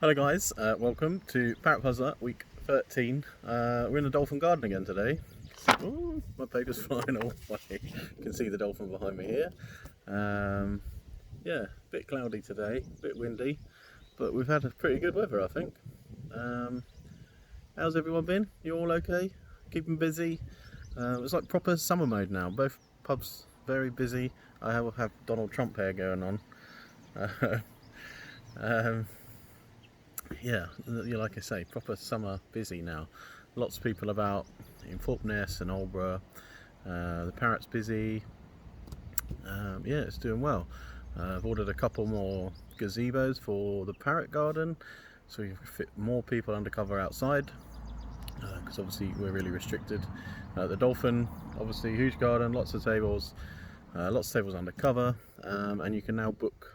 Hello guys, welcome to Parrot Puzzler week 13. We're in the dolphin garden again today. Ooh, my paper's flying away. You can see the dolphin behind me here. Yeah, a bit cloudy today, a bit windy, but we've had a pretty good weather I think. How's everyone been? You all okay? Keeping busy? It's like proper summer mode now. Both pubs very busy. I have Donald Trump hair going on. Um, yeah, like I say, proper summer busy now. Lots of people about in Thorpeness and Aldborough. The Parrot's busy. Yeah, it's doing well. I've ordered a couple more gazebos for the Parrot garden, so we can fit more people undercover outside. Because obviously we're really restricted. The dolphin, obviously huge garden, lots of tables undercover, and you can now book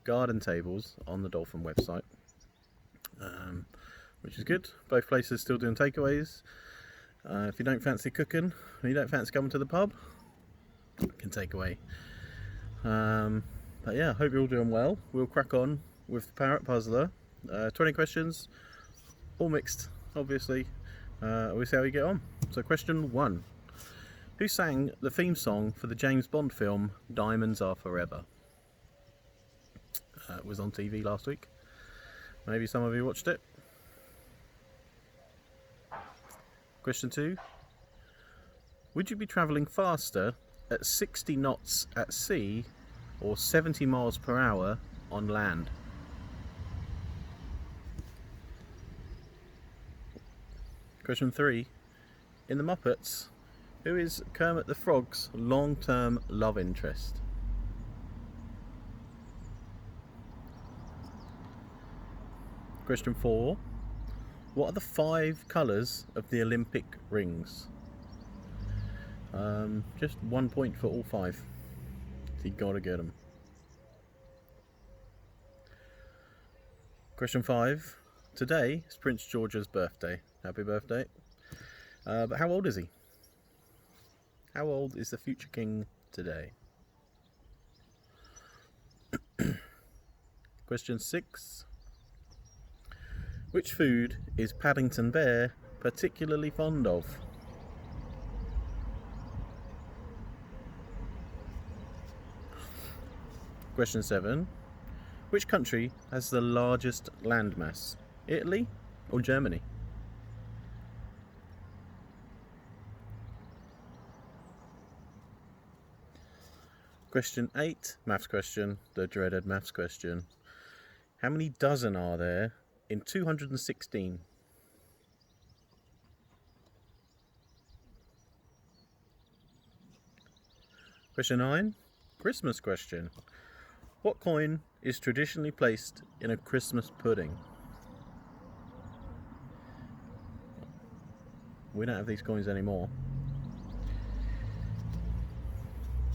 garden tables on the dolphin website. Which is good. Both places still doing takeaways. If you don't fancy cooking, or you don't fancy coming to the pub, you can take away. But yeah, hope you're all doing well. We'll crack on with the Parrot Puzzler. 20 questions, all mixed, obviously. We'll see how you get on. So question 1. Who sang the theme song for the James Bond film Diamonds Are Forever? It was on TV last week. Maybe some of you watched it. Question 2. Would you be travelling faster at 60 knots at sea or 70 miles per hour on land? Question 3. In the Muppets, who is Kermit the Frog's long-term love interest? Question 4. What are the 5 colours of the Olympic rings? Just 1 point for all 5. So you gotta get them. Question 5. Today is Prince George's birthday. Happy birthday. But how old is he? How old is the future king today? Question 6. Which food is Paddington Bear particularly fond of? Question 7. Which country has the largest landmass? Italy or Germany? Question 8, maths question, the dreaded maths question. How many dozen are there in 216? Question 9, Christmas question. What coin is traditionally placed in a Christmas pudding? We don't have these coins anymore.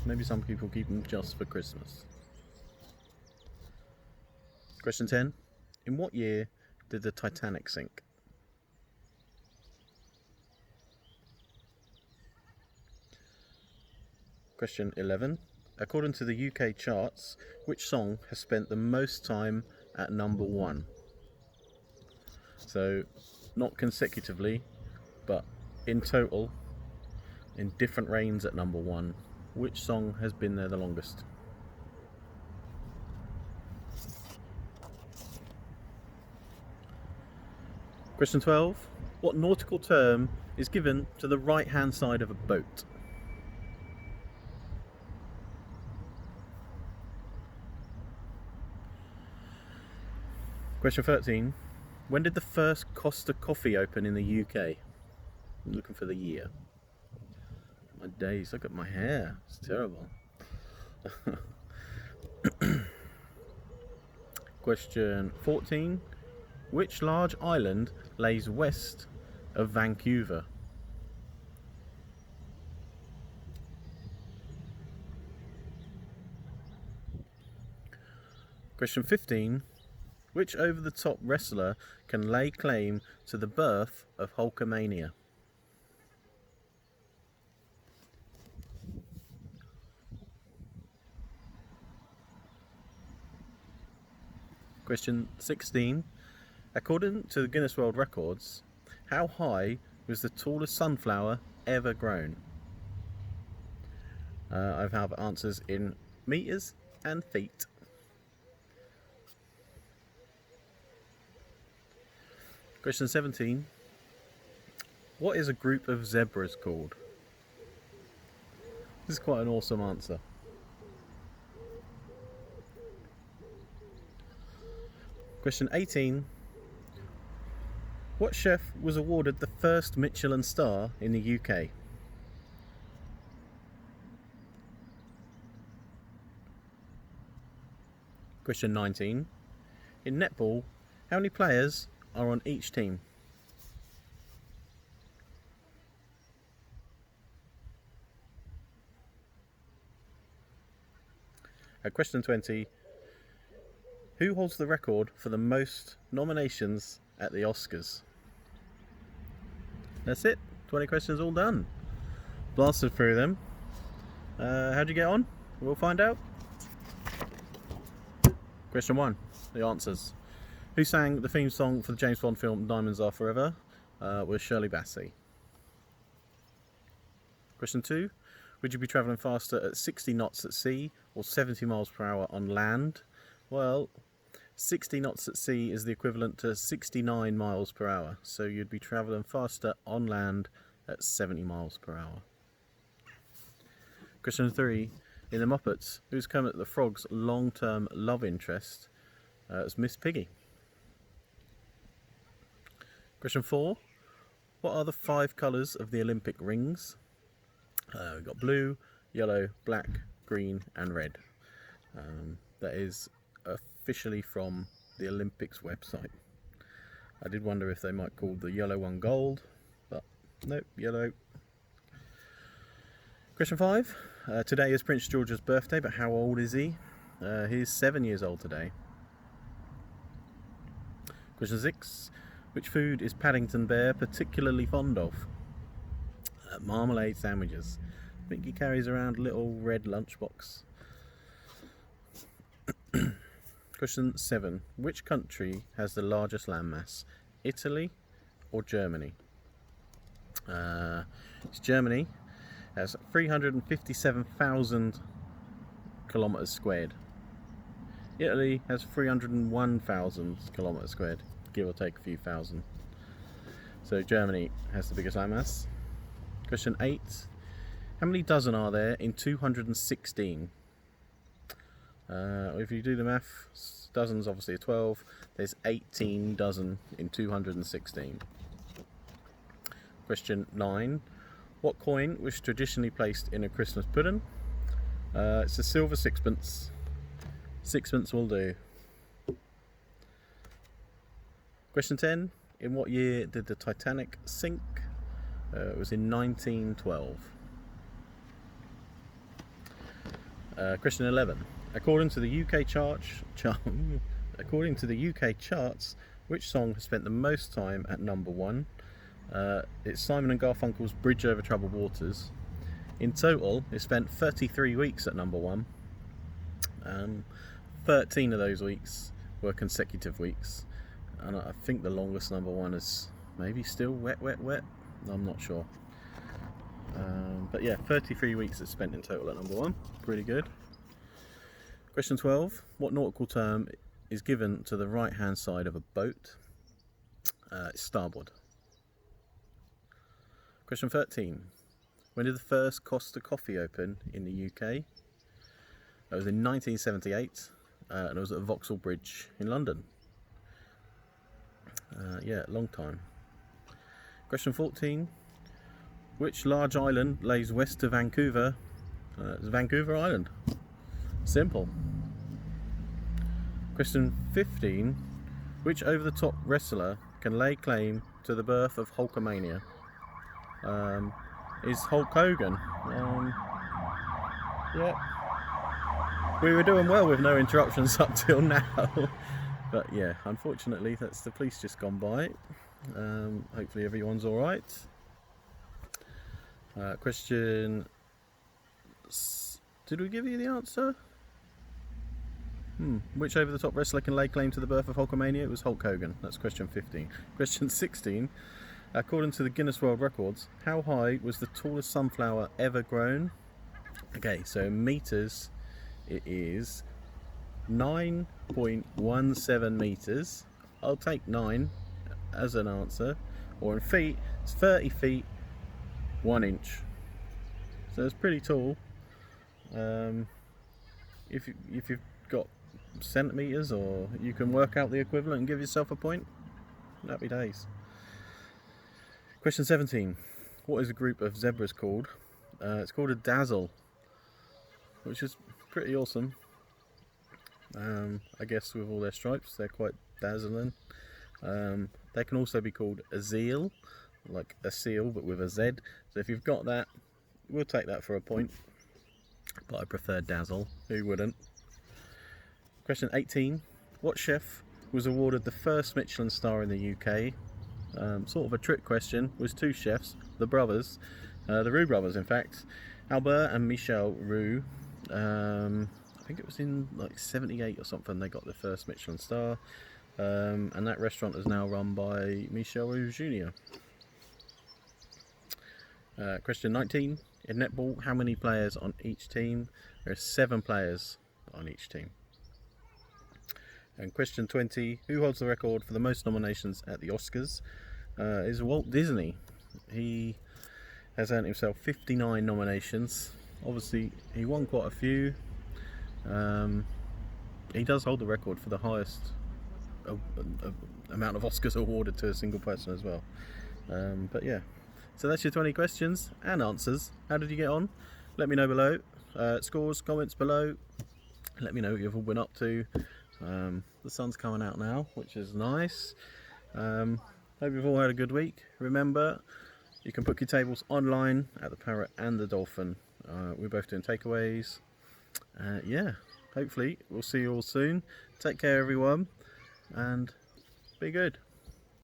Maybe some people keep them just for Christmas. Question 10. In what year did the Titanic sink? Question 11. According to the UK charts, which song has spent the most time at number 1? So, not consecutively, but in total, in different reigns at number 1. Which song has been there the longest? Question 12. What nautical term is given to the right-hand side of a boat? Question 13. When did the first Costa Coffee open in the UK? I'm looking for the year. My days, look at my hair. It's terrible. Question 14. Which large island lays west of Vancouver? Question 15. Which over-the-top wrestler can lay claim to the birth of Hulkamania? Question 16. According to the Guinness World Records, how high was the tallest sunflower ever grown? I have answers in meters and feet. Question 17. What is a group of zebras called? This is quite an awesome answer. Question 18. What chef was awarded the first Michelin star in the UK? Question 19. In netball, how many players are on each team? Question 20. Who holds the record for the most nominations at the Oscars? That's it. 20 questions all done. Blasted through them. How'd you get on? We'll find out. Question 1. The answers. Who sang the theme song for the James Bond film Diamonds Are Forever? Was Shirley Bassey. Question 2. Would you be travelling faster at 60 knots at sea or 70 miles per hour on land? Well, 60 knots at sea is the equivalent to 69 miles per hour, so you'd be travelling faster on land at 70 miles per hour. Question 3. In the Muppets, who's Kermit the Frog's long-term love interest? It's Miss Piggy. Question 4. What are the 5 colours of the Olympic rings? We've got blue, yellow, black, green and red. That is officially from the Olympics website. I did wonder if they might call the yellow one gold, but nope, yellow. Question 5. Today is Prince George's birthday, but how old is he? He's 7 years old today. Question 6. Which food is Paddington Bear particularly fond of? Marmalade sandwiches. I think he carries around a little red lunchbox. Question 7. Which country has the largest landmass? Italy or Germany? It's Germany. It has 357,000 kilometres squared. Italy has 301,000 kilometres squared, give or take a few thousand. So Germany has the biggest landmass. Question 8. How many dozen are there in 216? If you do the math, dozens obviously are 12. There's 18 dozen in 216. Question 9. What coin was traditionally placed in a Christmas pudding? It's a silver sixpence. Sixpence will do. Question 10. In what year did the Titanic sink? It was in 1912. Question 11. According to the UK charts, which song has spent the most time at number 1? It's Simon and Garfunkel's Bridge Over Troubled Waters. In total, it spent 33 weeks at number 1. 13 of those weeks were consecutive weeks, and I think the longest number 1 is maybe still Wet Wet Wet. I'm not sure, but yeah, 33 weeks it's spent in total at number 1. Pretty good. Question 12. What nautical term is given to the right hand side of a boat? It's starboard. Question 13. When did the first Costa Coffee open in the UK? It was in 1978, and it was at Vauxhall Bridge in London. Yeah, long time. Question 14. Which large island lays west of Vancouver? It's Vancouver Island. Simple. Question 15. Which over-the-top wrestler can lay claim to the birth of Hulkamania? Is Hulk Hogan? Yeah. We were doing well with no interruptions up till now. But yeah, unfortunately, that's the police just gone by. Hopefully everyone's alright. Question... Did we give you the answer? Which over-the-top wrestler can lay claim to the birth of Hulkamania? It was Hulk Hogan. That's question 15. Question 16. According to the Guinness World Records, how high was the tallest sunflower ever grown? Okay, so in meters, it is 9.17 meters. I'll take 9 as an answer. Or in feet, it's 30 feet, 1 inch. So it's pretty tall. If you've got centimeters, or you can work out the equivalent and give yourself a point, happy days. Question 17. What is a group of zebras called? It's called a dazzle, which is pretty awesome. I guess with all their stripes, they're quite dazzling. They can also be called a zeal, like a seal but with a Z. So if you've got that, we'll take that for a point. But I prefer dazzle. Who wouldn't? Question 18. What chef was awarded the first Michelin star in the UK? Sort of a trick question. Was 2 chefs, the brothers, the Roux brothers in fact, Albert and Michel Roux. I think it was in like 78 or something they got the first Michelin star, and that restaurant is now run by Michel Roux Jr. Question 19. In netball, how many players on each team? There are 7 players on each team. And question 20. Who holds the record for the most nominations at the Oscars? Is Walt Disney. He has earned himself 59 nominations. Obviously, he won quite a few. He does hold the record for the highest amount of Oscars awarded to a single person as well. But yeah, so that's your 20 questions and answers. How did you get on? Let me know below. Scores, comments below. Let me know what you've all been up to. The sun's coming out now, which is nice. Hope you've all had a good week. Remember, you can book your tables online at the Parrot and the Dolphin. We're both doing takeaways. Yeah, hopefully we'll see you all soon. Take care everyone, and be good.